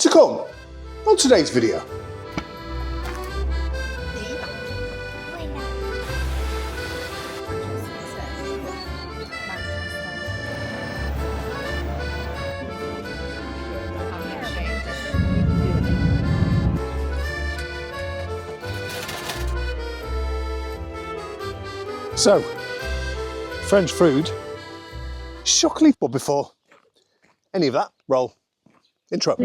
To come on today's video. So, French food, shockingly, but before any of that, roll intro.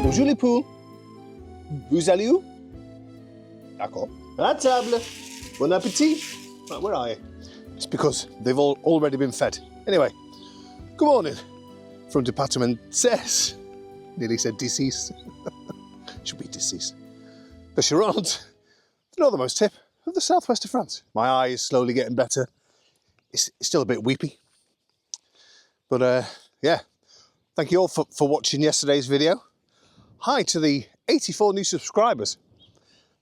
Bonjour les poules, vous allez où? D'accord. À table. Bon appétit. Right, where are you? It's because they've all already been fed. Anyway, good morning from Departement 6. Nearly said deceased. Should be deceased. The Charente, the northernmost tip of the southwest of France. My eye is slowly getting better. It's still a bit weepy. But yeah, thank you all for watching yesterday's video. Hi to the 84 new subscribers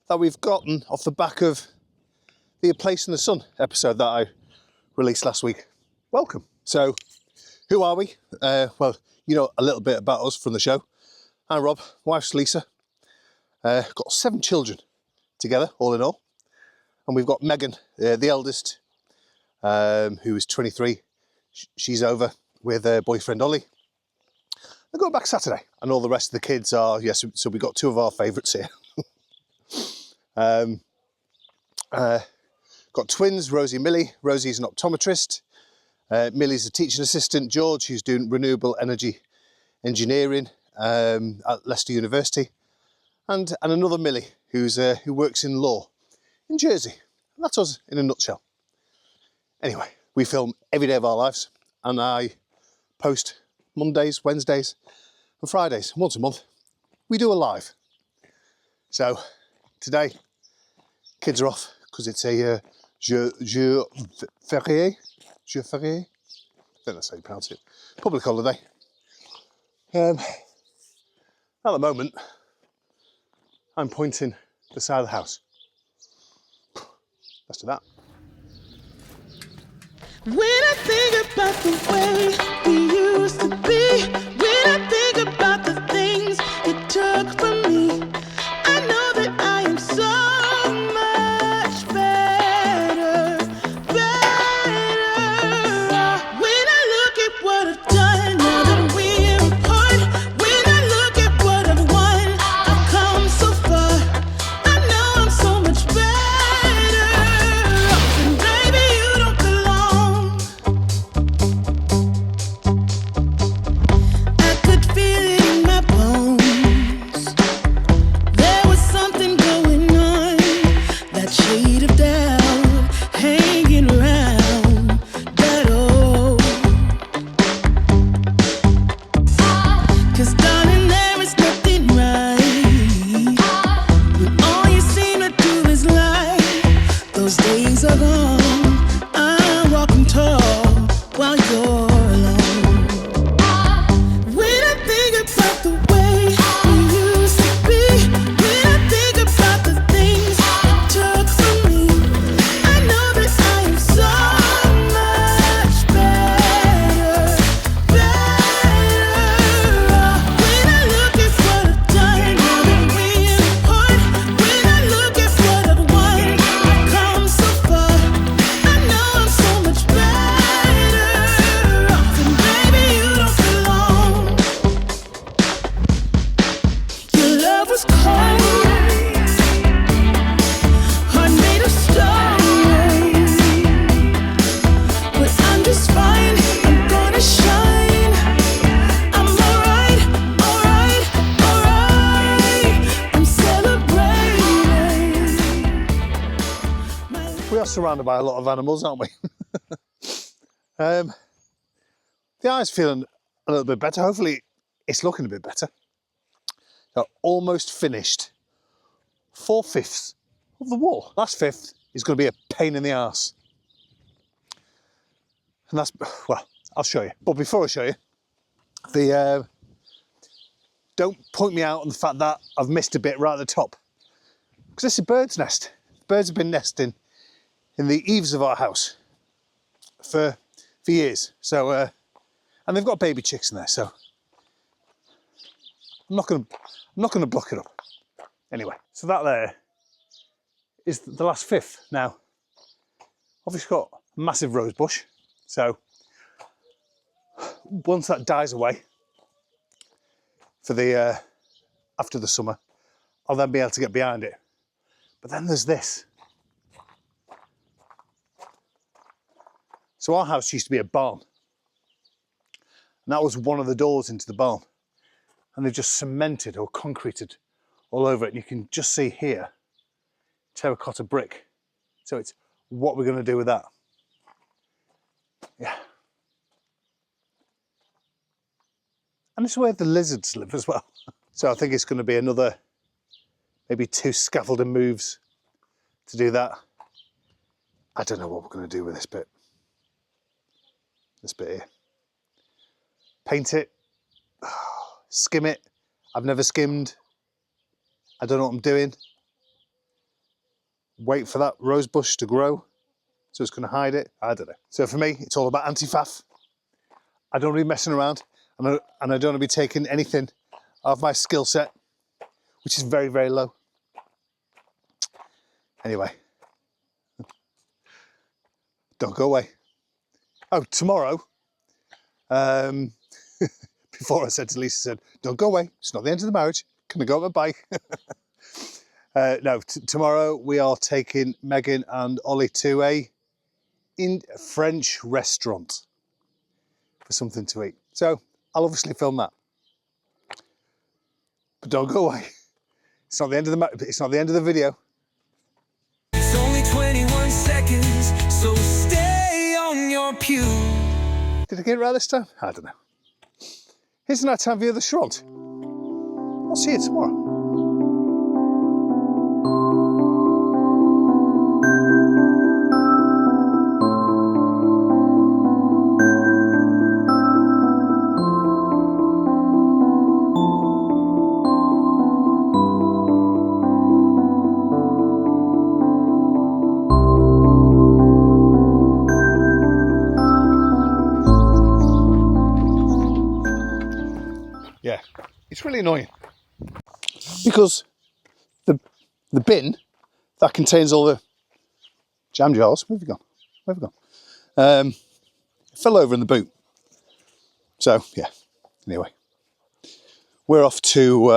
that we've gotten off the back of the A Place in the Sun episode that I released last week. Welcome. So, who are we? Well, you know a little bit about us from the show. I'm Rob, wife's Lisa. Got 7 children together, all in all. And we've got Megan, the eldest, who is 23. She's over with her boyfriend Ollie. They're going back Saturday. And all the rest of the kids are, yes, so we've got 2 of our favourites here. Got twins, Rosie and Millie. Rosie's an optometrist. Millie's a teaching assistant. George, who's doing renewable energy engineering at Leicester University. And another Millie, who works in law in Jersey. And that's us in a nutshell. Anyway, we film every day of our lives. And I post Mondays, Wednesdays and Fridays. Once a month, we do a live. So today, kids are off because it's a jour férié. Jour férié? I think that's how you pronounce it. Public holiday. At the moment, I'm pointing the side of the house. Let's do that. When I think about the way we used to be, when I think about the things you took from me, I know that I am so much better. When I look at what I've done, now that we're apart, when I look at what I've won, I've come so far. I know I'm so much better. And baby, you don't belong. I could feel it in my bones. There was something going on, that shade of doubt hanging around that old. 'Cause darling, there is nothing right when all you seem to do is lie. Those days are gone. I'm walking tall while you're alone. When I think about the way we used to be, when I think about the things you took from me, I know that I am so much better. When I look at what I've done, now that we're apart, when I look at what I've won, I've come so far. I know I'm so much better. And baby, you don't belong. Your love was cold, heart made of stone. But I'm just fine, I'm gonna shine. I'm alright, alright, alright. I'm celebrating. We are surrounded by a lot of animals, aren't we? The eye's feeling a little bit better. Hopefully it's looking a bit better. They're almost finished 4/5 of the wall. Last fifth is going to be a pain in the arse. And that's, well, I'll show you. But before I show you, don't point me out on the fact that I've missed a bit right at the top. Because this is a bird's nest. Birds have been nesting in the eaves of our house for years. So, and they've got baby chicks in there. So I'm not gonna block it up. Anyway, so that there is the last fifth. Now, obviously got a massive rose bush. So once that dies away for the after the summer, I'll then be able to get behind it. But then there's this. So our house used to be a barn. And that was one of the doors into the barn. And they've just cemented or concreted all over it. And you can just see here, terracotta brick. So it's what we're going to do with that. Yeah. And it's where the lizards live as well. So I think it's going to be another, maybe 2 scaffolding moves to do that. I don't know what we're going to do with this bit. This bit here. Paint it, skim it. I've never skimmed. I don't know what I'm doing. Wait for that rose bush to grow. So it's going to hide it. I don't know. So for me, it's all about anti-faff. I don't really messing around. And I don't want to be taking anything of my skill set, which is very, very low. Anyway. Don't go away. Oh, tomorrow. Before I said to Lisa, I said, don't go away. It's not the end of the marriage. Can I go on my bike? No, tomorrow we are taking Megan and Ollie to a French restaurant for something to eat. So I'll obviously film that. But don't go away. It's not the end of the video. It's only 21 seconds, so stay on your pew. Did I get it right this time? I don't know. Here's a nighttime view of the Charente. I'll see you tomorrow. Yeah, it's really annoying because the bin that contains all the jam jars, where have you gone? Where have you gone? Fell over in the boot. So yeah, anyway, we're off to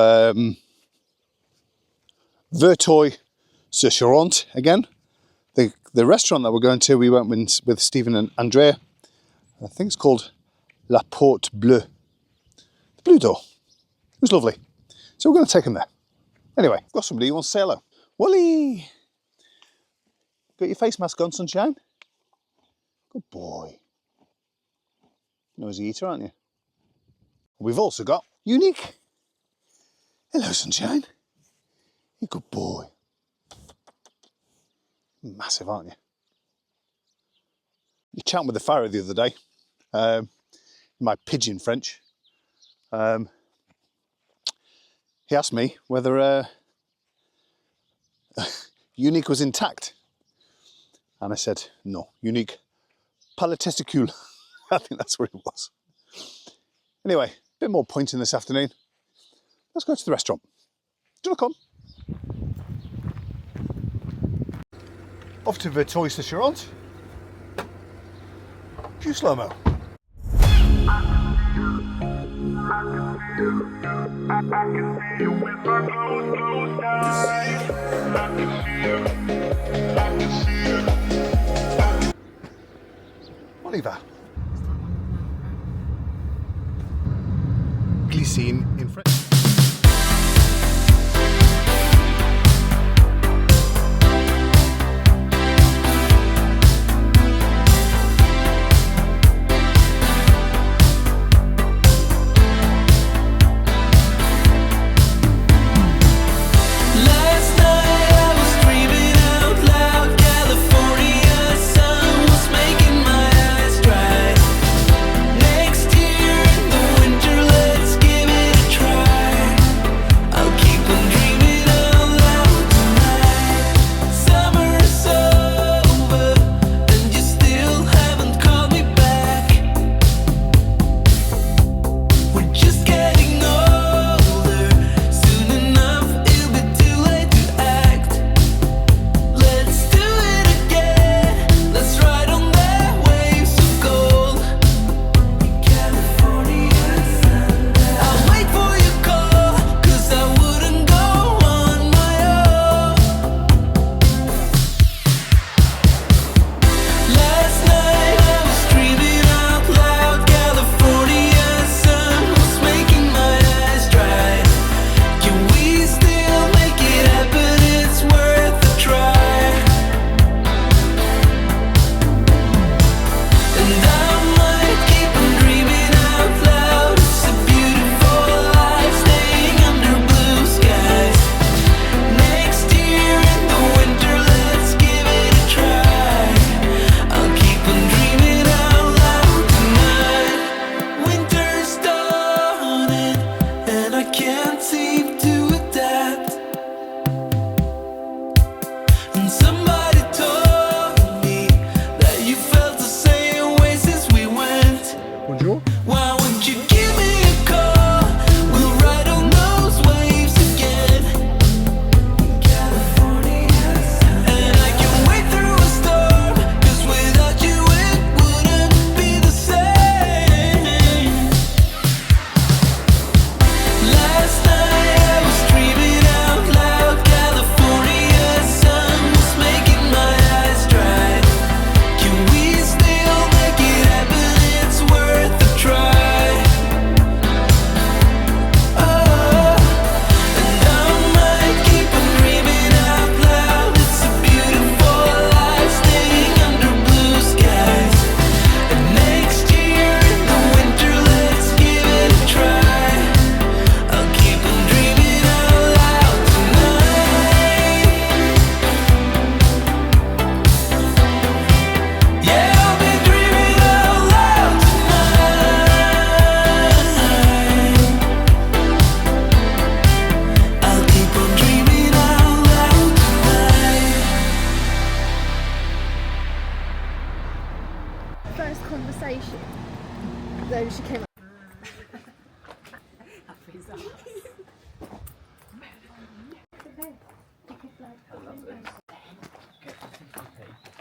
Veal sur Charente again. The restaurant that we're going to, we went with Stephen and Andrea. I think it's called La Porte Bleue. Blue door. It was lovely. So we're going to take him there. Anyway, got somebody who wants to say hello. Wally! Got your face mask on, sunshine? Good boy. Noisy eater, aren't you? We've also got Unique. Hello, sunshine. You're a good boy. Massive, aren't you? You chatting with the farrier the other day. My pigeon French. He asked me whether Unique was intact. And I said, no, Unique, pas le testicule. I think that's where it was. Anyway, a bit more pointing this afternoon. Let's go to the restaurant. Do you want to come? Off to Veal sur Charente. Cue slow-mo. On y va. Cuisine in French. California sun was making my eyes dry.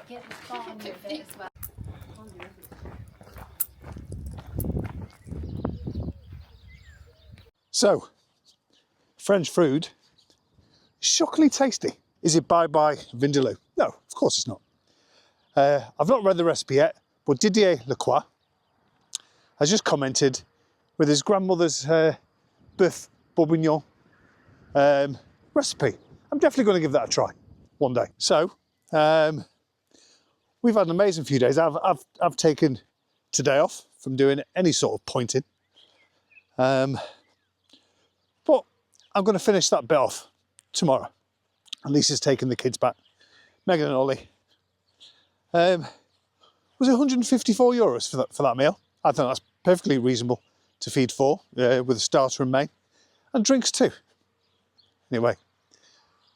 Get the farm with it as well. So, French food, shockingly tasty. Is it bye-bye Vindaloo? No, of course it's not. I've not read the recipe yet, but Didier Lacroix has just commented with his grandmother's bœuf bourguignon recipe. I'm definitely going to give that a try one day. So, we've had an amazing few days. I've taken today off from doing any sort of pointing. But I'm going to finish that bit off tomorrow. And Lisa's taking the kids back. Megan and Ollie. Was it 154 euros for that meal? I think that's perfectly reasonable to feed four with a starter and main. And drinks too. Anyway,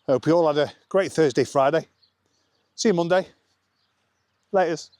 I hope you all had a great Thursday, Friday. See you Monday. Laters.